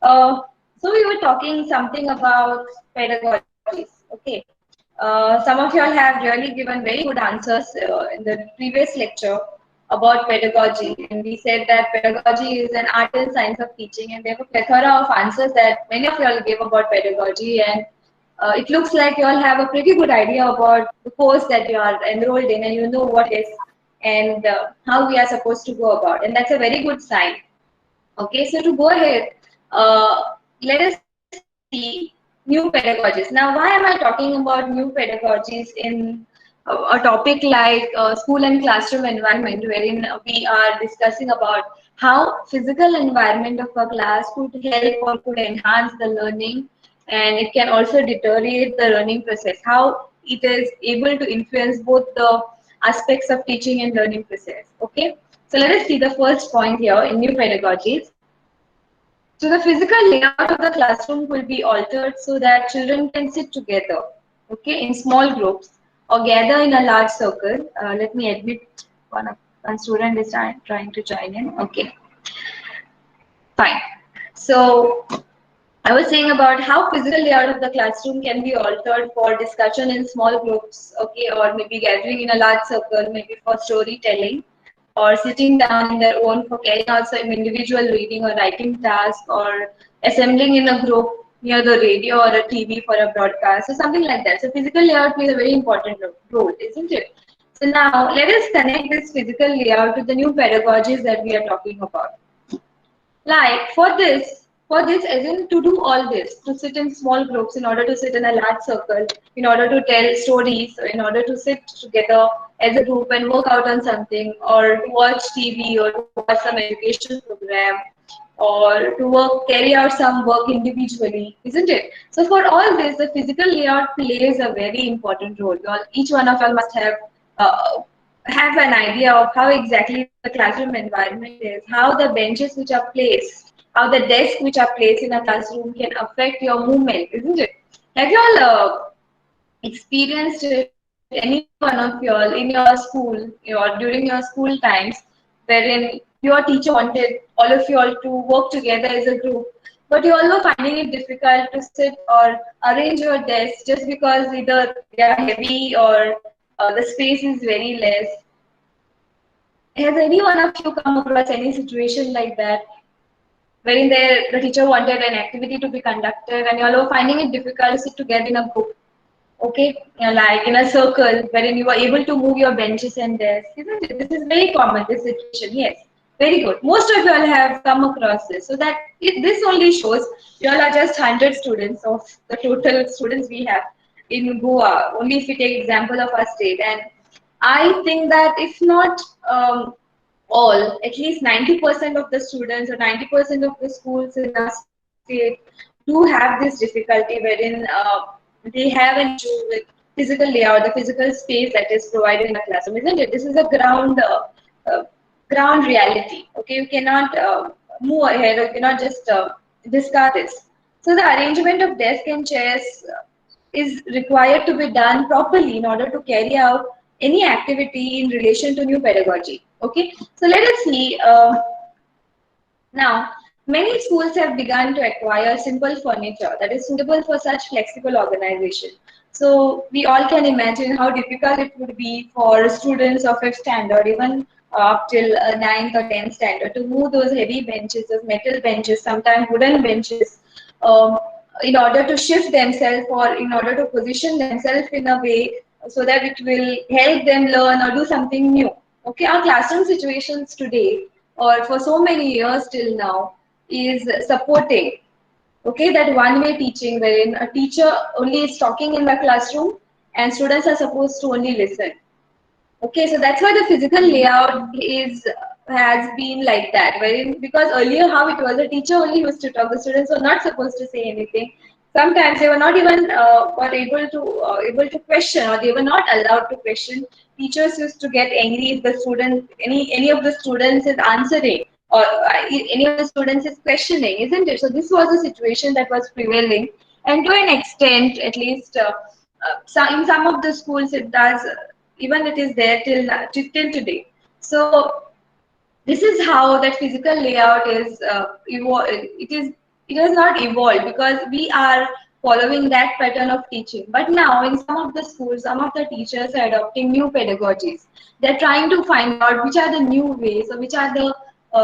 So we were talking something about pedagogies. Okay. Some of y'all have really given very good answers in the previous lecture about pedagogy, and we said that pedagogy is an art and science of teaching, and there were plethora of answers that many of y'all gave about pedagogy, and it looks like you all have a pretty good idea about the course that you are enrolled in, and you know what is and how we are supposed to go about, and that's a very good sign. Okay, so to go ahead, let us see new pedagogies. Now, why am I talking about new pedagogies in a topic like school and classroom environment, wherein we are discussing about how physical environment of a class could help or could enhance the learning, and it can also deteriorate the learning process. How it is able to influence both the aspects of teaching and learning process. Okay, so let us see the first point here in new pedagogies. So the physical layout of the classroom will be altered so that children can sit together, okay, in small groups or gather in a large circle. Let me admit one student is trying to join in. Okay, fine. So I was saying about how physical layout of the classroom can be altered for discussion in small groups, okay, or maybe gathering in a large circle, maybe for storytelling, or sitting down in their own for carrying out some individual reading or writing task, or assembling in a group near the radio or a TV for a broadcast, or something like that. So physical layout plays a very important role, isn't it? So now let us connect this physical layout to the new pedagogies that we are talking about. Like for this, as in to do all this, to sit in small groups in order to sit in a large circle, in order to tell stories, or in order to sit together as a group and work out on something, or to watch TV, or to watch some educational program, or to carry out some work individually, isn't it? So for all this, the physical layout plays a very important role. Each one of y'all must uh, have an idea of how exactly the classroom environment is, how the benches which are placed, how the desks which are placed in a classroom can affect your movement, isn't it? Have you all experienced it, any one of y'all in your school or during your school times, wherein your teacher wanted all of y'all to work together as a group, but you all were finding it difficult to sit or arrange your desks just because either they are heavy or the space is very less. Has any one of you come across any situation like that, wherein the teacher wanted an activity to be conducted and you all were finding it difficult to sit together in a group? Okay, like in a circle, wherein you were able to move your benches and desks, isn't it? This is very common, this situation. Yes, very good. Most of you all have come across this. So that this only shows you all are just 100 students of the total students we have in Goa. Only if we take example of our state, and I think that if not all, at least 90% of the students or 90% of the schools in our state do have this difficulty, wherein they have an issue with physical layout, the physical space that is provided in a classroom, isn't it? This is a uh, ground reality. Okay, you cannot move ahead, or you cannot just discard this. So the arrangement of desk and chairs is required to be done properly in order to carry out any activity in relation to new pedagogy. Okay, so let us see. Now, many schools have begun to acquire simple furniture that is suitable for such flexible organization. So we all can imagine how difficult it would be for students of fifth standard, even up till ninth or tenth standard, to move those heavy benches, those metal benches, sometimes wooden benches, um, in order to shift themselves or in order to position themselves in a way so that it will help them learn or do something new. Okay, our classroom situations today or for so many years till now is supporting, okay, that one way teaching wherein a teacher only is talking in the classroom and students are supposed to only listen. Okay, so that's why the physical layout is has been like that. Wherein because earlier how it was, a teacher only used to talk. The students were not supposed to say anything. Sometimes they were not even were able to question, or they were not allowed to question. Teachers used to get angry if the student any of the students is answering, or any of the students is questioning, isn't it? So this was a situation that was prevailing, and to an extent, at least in some of the schools, it does even it is there till today. So this is how that physical layout is. It is it has not evolved because we are following that pattern of teaching. But now in some of the schools, some of the teachers are adopting new pedagogies. They're trying to find out which are the new ways or which are the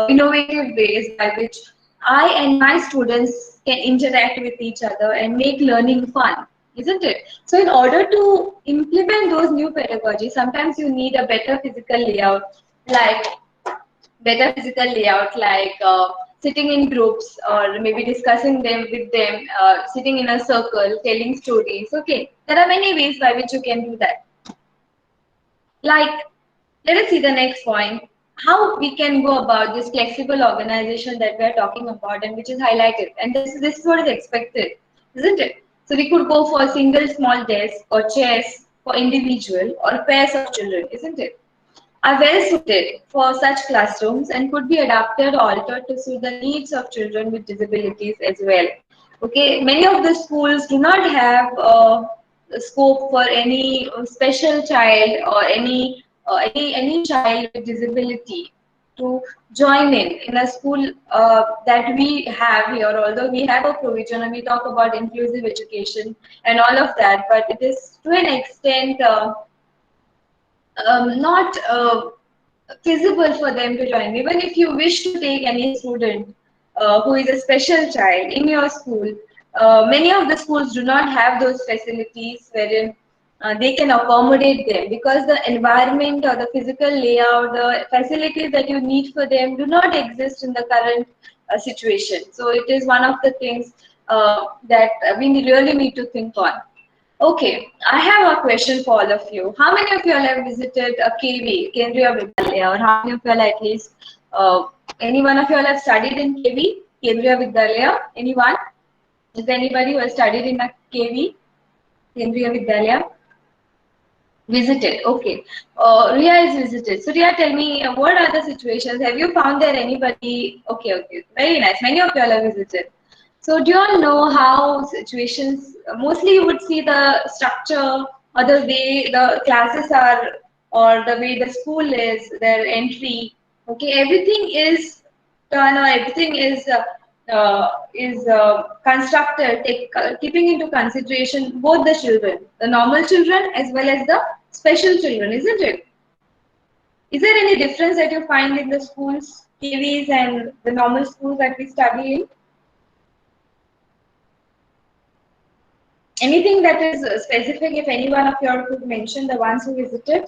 innovative ways by which I and my students can interact with each other and make learning fun, isn't it? So in order to implement those new pedagogies, sometimes you need a better physical layout, like sitting in groups or maybe discussing them with them, sitting in a circle, telling stories. Okay, there are many ways by which you can do that. Like, let us see the next point. How we can go about this flexible organization that we are talking about and which is highlighted. And this is what is expected, isn't it? So we could go for a single small desk or chairs for individual or pairs of children, isn't it? Are well suited for such classrooms and could be adapted or altered to suit the needs of children with disabilities as well. Okay, many of the schools do not have scope for any special child or any child with disability to join in a school that we have here. Although we have a provision and we talk about inclusive education and all of that, but it is to an extent not feasible for them to join. Even if you wish to take any student who is a special child in your school, many of the schools do not have those facilities wherein they can accommodate them because the environment or the physical layout, the facilities that you need for them do not exist in the current situation. So it is one of the things that we really need to think on. Okay, I have a question for all of you. How many of you all have visited a KV, Kendriya Vidyalaya, or how many of you all at least, any one of you all have studied in KV, Kendriya Vidyalaya? Anyone? Is there anybody who has studied in a KV, Kendriya Vidyalaya? Visited, okay. Ria is visited. So Ria, tell me, what are the situations? Have you found there anybody? Okay, okay, very nice. Many of you all have visited. So do you all know how situations, mostly you would see the structure or the way the classes are or the way the school their entry. Okay, everything is done or everything is constructed, keeping into consideration both the children, the normal children as well as the special children, isn't it? Is there any difference that you find in the schools, KVs and the normal schools that we study in? Anything that is specific, if any one of you all could mention the ones who visited?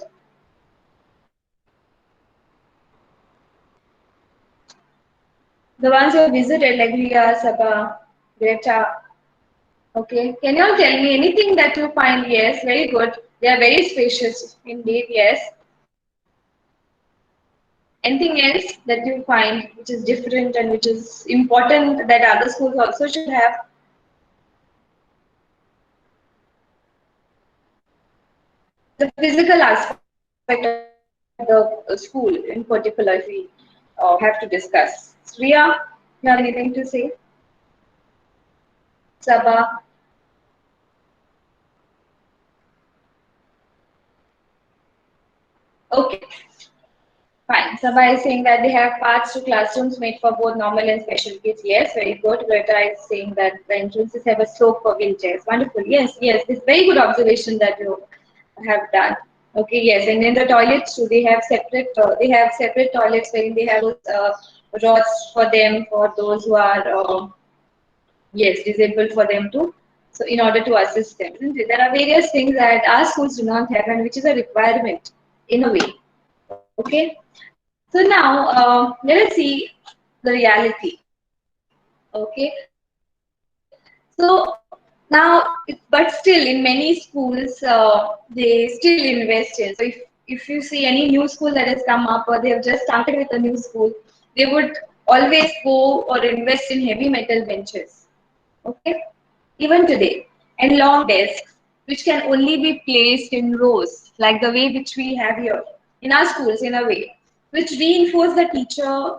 The ones who visited, like Ria, Sabha, Greta. Okay. Can you all tell me anything that you find? Yes, very good. They are very spacious indeed, yes. Anything else that you find which is different and which is important that other schools also should have? The physical aspect of the school in particular, if we have to discuss. Ria, you have anything to say? Sabah, okay, fine. Sabah is saying that they have paths to classrooms made for both normal and special kids. Yes, very good. Greta is saying that the entrances have a slope for wheelchairs. Wonderful. Yes, yes, it's very good observation that you have done. Okay, yes, and in the toilets too, they have separate toilets wherein they have those rods for them for those who are yes disabled for them to. So in order to assist them, isn't it? There are various things that our schools do not have and which is a requirement in a way. Okay. So now let us see the reality. Okay. So now, but still, in many schools, they still invest in. So if you see any new school that has come up or they have just started with a new school, they would always go or invest in heavy metal benches. Okay, even today, and long desks, which can only be placed in rows, like the way which we have here in our schools, in a way, which reinforce the teacher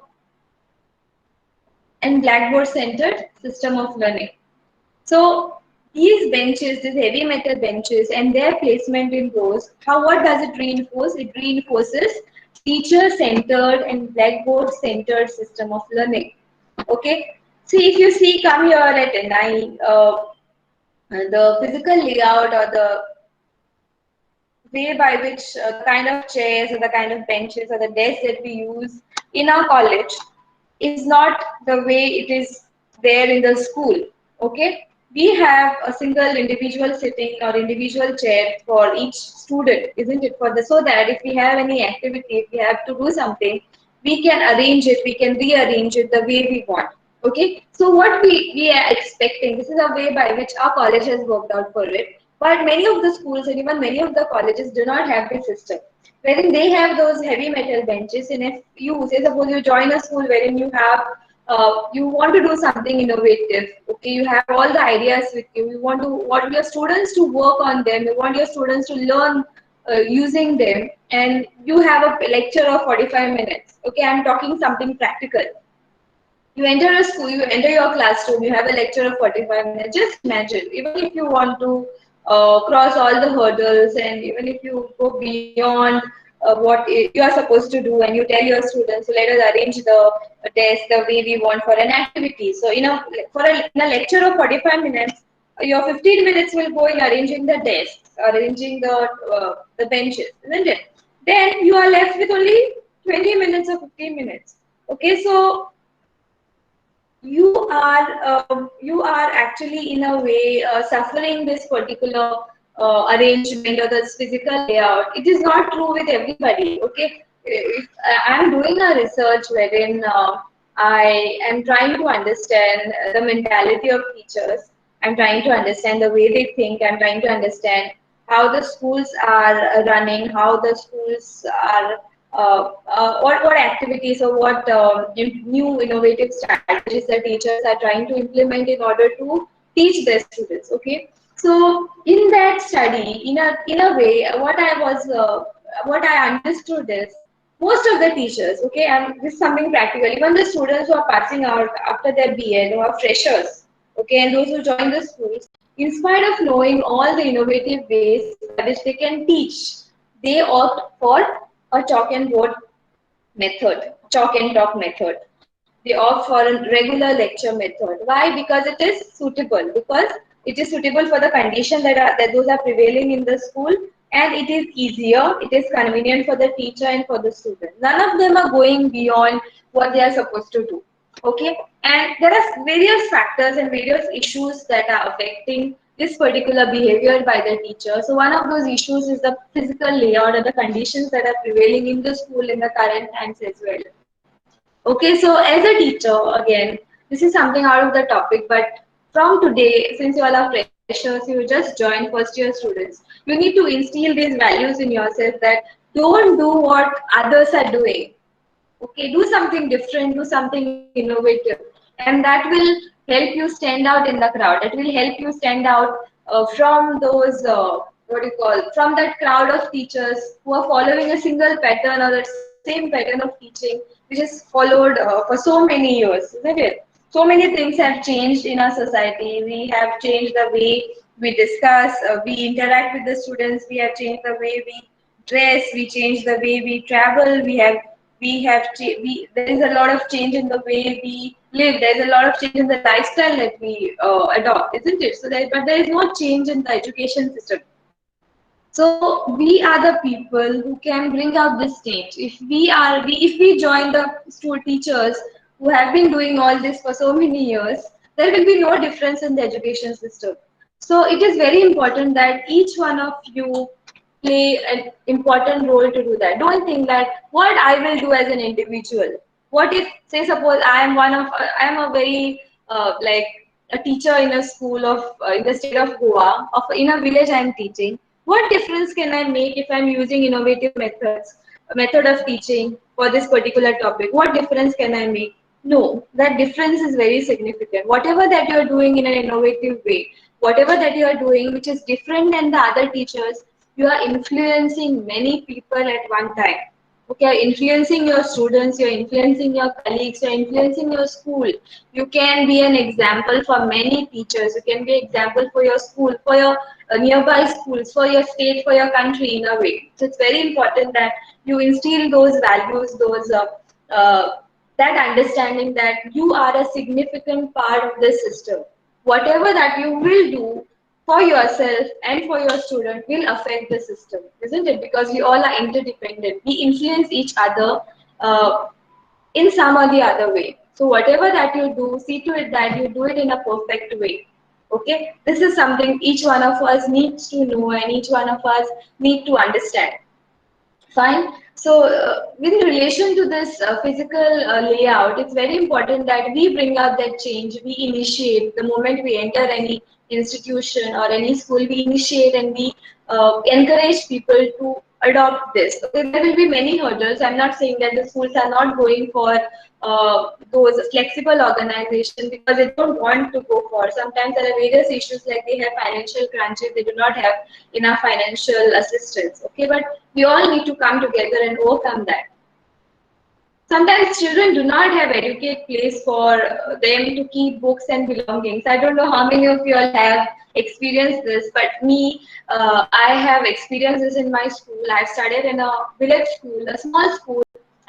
and blackboard centered system of learning. So these benches, these heavy metal benches and their placement in rows, what does it reinforce? It reinforces teacher centered and blackboard centered system of learning. Okay. See, if you see, come here at NI, the physical layout or the way by which the kind of chairs or the kind of benches or the desks that we use in our college is not the way it is there in the school. Okay, we have a single individual sitting or individual chair for each student, isn't it? For the so that if we have any activity, if we have to do something, we can arrange it, we can rearrange it the way we want. Okay, so what we are expecting, this is a way by which our college has worked out for it. But many of the schools and even many of the colleges do not have this system. Wherein they have those heavy metal benches, and if you say suppose you join a school wherein you have you want to do something innovative, okay, you have all the ideas with you, you want your students to work on them, you want your students to learn using them, and you have a lecture of 45 minutes. Okay, I'm talking something practical. You enter a school, you enter your classroom, you have a lecture of 45 minutes. Just imagine, even if you want to cross all the hurdles, and even if you go beyond you are supposed to do, and you tell your students, so let us arrange the test the way we want for an activity. So, in a lecture of 45 minutes, your 15 minutes will go in arranging the desks, arranging the benches, isn't it? Then you are left with only 20 minutes or 15 minutes. Okay, so you are actually in a way suffering this particular arrangement or this physical layout. It is not true with everybody. Okay, if I'm doing a research wherein I am trying to understand the mentality of teachers. I'm trying to understand the way they think. I'm trying to understand how the schools are running, how the schools are what activities or what new innovative strategies the teachers are trying to implement in order to teach their students. Okay, so in that study, in a way, what I understood is most of the teachers, okay, and this is something practical, even the students who are passing out after their BA, who are freshers, okay, and those who join the schools, in spite of knowing all the innovative ways by which they can teach, they opt for a chalk and board method, chalk and talk method. They opt for a regular lecture method. Why? Because it is suitable. Because it is suitable for the condition that those are prevailing in the school, and it is easier. It is convenient for the teacher and for the student. None of them are going beyond what they are supposed to do. Okay, and there are various factors and various issues that are affecting this particular behavior by the teacher. So one of those issues is the physical layout or the conditions that are prevailing in the school in the current times as well. Okay, so as a teacher, again, this is something out of the topic, but from today, since you all are freshers, you just joined first year students, you need to instill these values in yourself that don't do what others are doing. Okay, do something different, do something innovative, and that will help you stand out in the crowd. It will help you stand out from those what do you call, from that crowd of teachers who are following a single pattern or the same pattern of teaching which is followed for so many years, isn't it? So many things have changed in our society. We have changed the way we discuss, we interact with the students, we have changed the way we dress, we change the way we travel, there is a lot of change in the way we live, there is a lot of change in the lifestyle that we adopt, isn't it? But there is no change in the education system. So we are the people who can bring out this change. If we join the school teachers who have been doing all this for so many years, there will be no difference in the education system. So it is very important that each one of you play an important role to do that. Don't think that what I will do as an individual. What if, say, suppose I am a very like a teacher in a school of in the state of Goa, in a village I am teaching. What difference can I make if I'm using innovative methods, a method of teaching for this particular topic? What difference can I make? No, that difference is very significant. Whatever that you're doing in an innovative way, whatever that you are doing which is different than the other teachers, you are influencing many people at one time. Okay, you're influencing your students, you're influencing your colleagues, you're influencing your school. You can be an example for many teachers. You can be an example for your school, for your nearby schools, for your state, for your country in a way. So it's very important that you instill those values, uh, that understanding that you are a significant part of the system. Whatever that you will do for yourself and for your student will affect the system, isn't it? Because we all are interdependent. We influence each other uh, in some or the other way. So whatever that you do, see to it that you do it in a perfect way. Okay, this is something each one of us needs to know and each one of us need to understand. Fine. So, with relation to this physical layout, it's very important that we bring up that change. We initiate the moment we enter any institution or any school. We initiate and we encourage people to adopt this. Okay, there will be many hurdles. I'm not saying that the schools are not going for those flexible organization because they don't want to go for. Sometimes there are various issues like they have financial crunches. They do not have enough financial assistance. Okay, but we all need to come together and overcome that. Sometimes children do not have adequate place for them to keep books and belongings. I don't know how many of you all have experienced this, but me, I have experienced this in my school. I studied in a village school, a small school.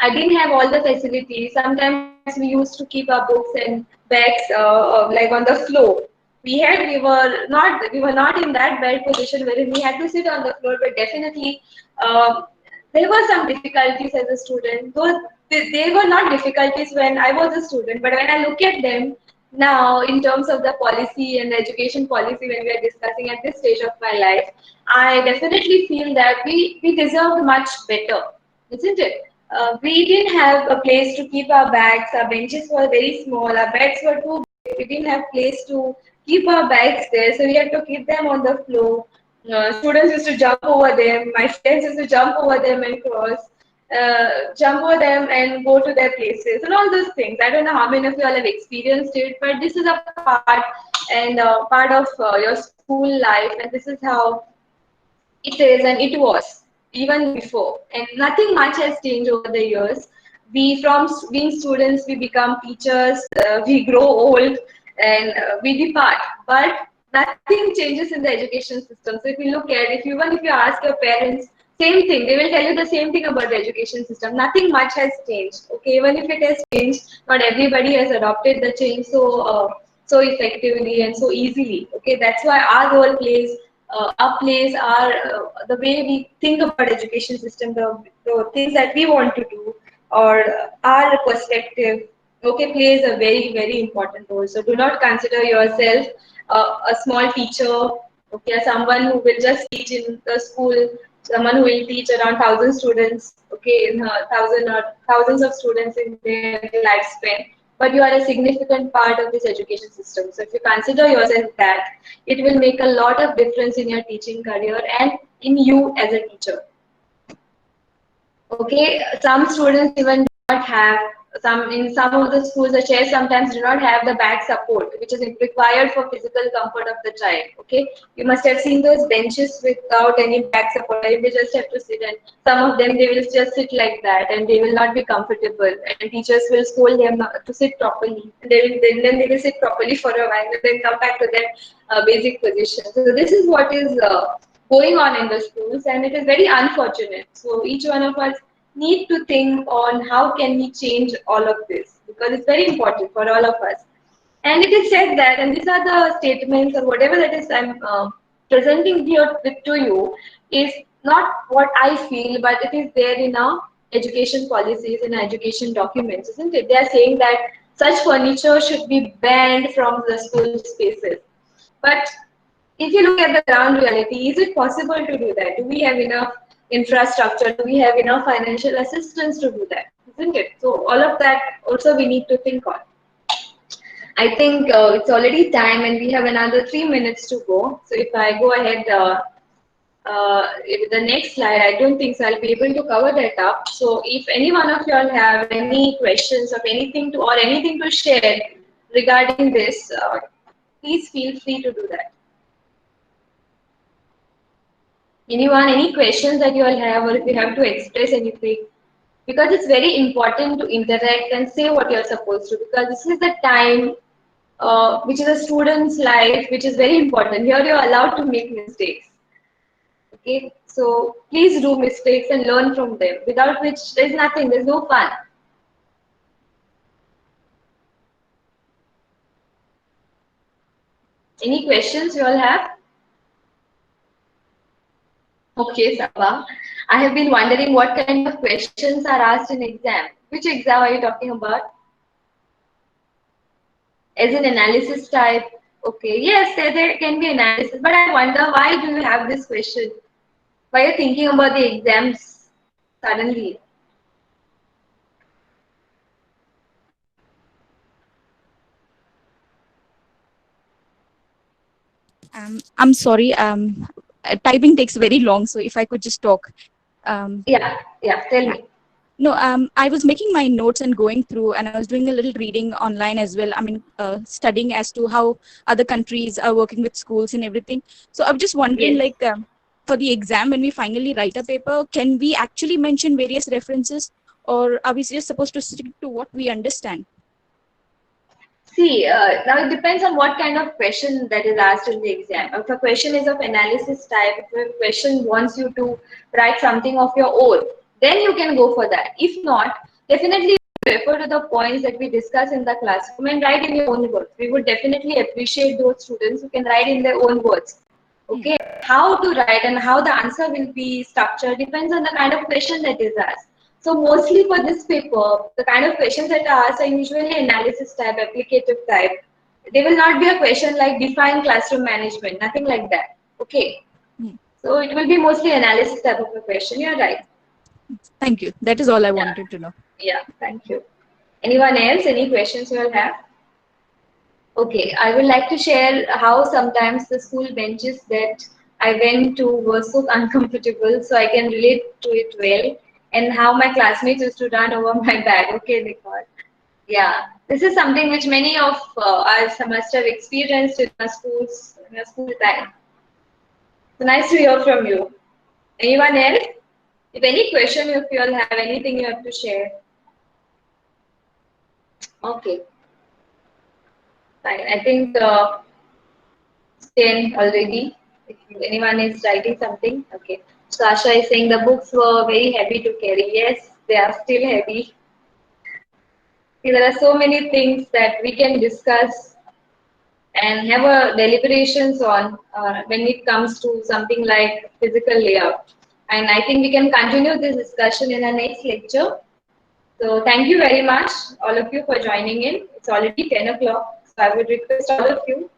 I didn't have all the facilities. Sometimes we used to keep our books and bags like on the floor. We were not in that bad position wherein we had to sit on the floor, but definitely um, there were some difficulties as a student. Though they were not difficulties when I was a student, but when I look at them now in terms of the policy and the education policy when we are discussing at this stage of my life, I definitely feel that we deserved much better, isn't it? We didn't have a place to keep our bags. Our benches were very small. Our beds were too big. We didn't have place to keep our bags there, so we had to keep them on the floor. Students used to jump over them. My friends used to jump over them and cross, jump over them and go to their places, and all those things. I don't know how many of you all have experienced it, but this is a part and part of your school life, and this is how it is and it was even before. And nothing much has changed over the years. We, from being students, we become teachers, we grow old, and we depart. But nothing changes in the education system. So if you look at, if even if you ask your parents, same thing, they will tell you the same thing about the education system. Nothing much has changed. Okay, even if it has changed, not everybody has adopted the change so effectively and so easily. Okay, that's why our role plays our place, the way we think about education system, the things that we want to do, or our perspective, okay, plays a very, very important role. So do not consider yourself a small teacher, okay, someone who will just teach in the school, someone who will teach around 1,000 students, okay, in thousand or thousands of students in their lifespan. But you are a significant part of this education system. So if you consider yourself that, it will make a lot of difference in your teaching career and in you as a teacher. Okay, some students even do not have some in some of the schools. The chairs sometimes do not have the back support, which is required for physical comfort of the child. Okay, you must have seen those benches without any back support. They just have to sit, and some of them they will just sit like that, and they will not be comfortable. And teachers will scold them not to sit properly. Then they will sit properly for a while, and then come back to their basic position. So this is what is going on in the schools, and it is very unfortunate. So each one of us need to think on how can we change all of this, because it's very important for all of us. And it is said that, and these are the statements or whatever that is I'm presenting here to you, is not what I feel, but it is there in our education policies and education documents, isn't it? They are saying that such furniture should be banned from the school spaces. But if you look at the ground reality, is it possible to do that? Do we have enough infrastructure? Do we have enough financial assistance to do that? Isn't it? So all of that also we need to think on. I think it's already time and we have another 3 minutes to go. So if I go ahead with the next slide, I don't think so I'll be able to cover that up. So if any one of you all have any questions of anything to or anything to share regarding this, please feel free to do that. Anyone, any questions that you all have, or if you have to express anything, because it's very important to interact and say what you're supposed to, because this is the time which is a student's life, which is very important. Here you're allowed to make mistakes. Okay, so please do mistakes and learn from them, without which there's nothing, there's no fun. Any questions you all have? Okay, Sabha. I have been wondering what kind of questions are asked in exam. Which exam are you talking about? As an analysis type? Okay, yes, there can be analysis, but I wonder why do you have this question? Why are you thinking about the exams suddenly? I'm sorry. Typing takes very long, so if I could just talk. Um, Yeah, tell yeah. me. No, I was making my notes and going through, and I was doing a little reading online as well. I mean, studying as to how other countries are working with schools and everything. So I'm just wondering, Yes. like, for the exam, when we finally write a paper, can we actually mention various references, or are we just supposed to stick to what we understand? See, now it depends on what kind of question that is asked in the exam. If a question is of analysis type, if a question wants you to write something of your own, then you can go for that. If not, definitely refer to the points that we discuss in the classroom and write in your own words. We would definitely appreciate those students who can write in their own words. Hmm. Okay, how to write and how the answer will be structured depends on the kind of question that is asked. So mostly for this paper, the kind of questions that are asked are usually analysis type, applicative type. There will not be a question like define classroom management, nothing like that. Okay, Hmm. so it will be mostly analysis type of a question. You're right. Thank you. That is all I Yeah, wanted to know. yeah. Thank you. Anyone else? Any questions you all have? Okay, I would like to share how sometimes the school benches that I went to were so uncomfortable, so I can relate to it well, and how my classmates used to run over my back. Okay, Nicole. Yeah, this is something which many of us must have experienced in our schools, in our school time. So nice to hear from you. Anyone else? If any question, if you all have anything you have to share. Okay, fine. I think 10 already. If anyone is writing something, okay. Sasha is saying the books were very heavy to carry. Yes, they are still heavy. See, there are so many things that we can discuss and have a deliberations on when it comes to something like physical layout. And I think we can continue this discussion in our next lecture. So thank you very much, all of you, for joining in. It's already 10 o'clock, so I would request all of you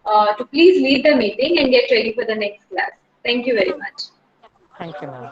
to please leave the meeting and get ready for the next class. Thank you very much. Thank you, ma'am.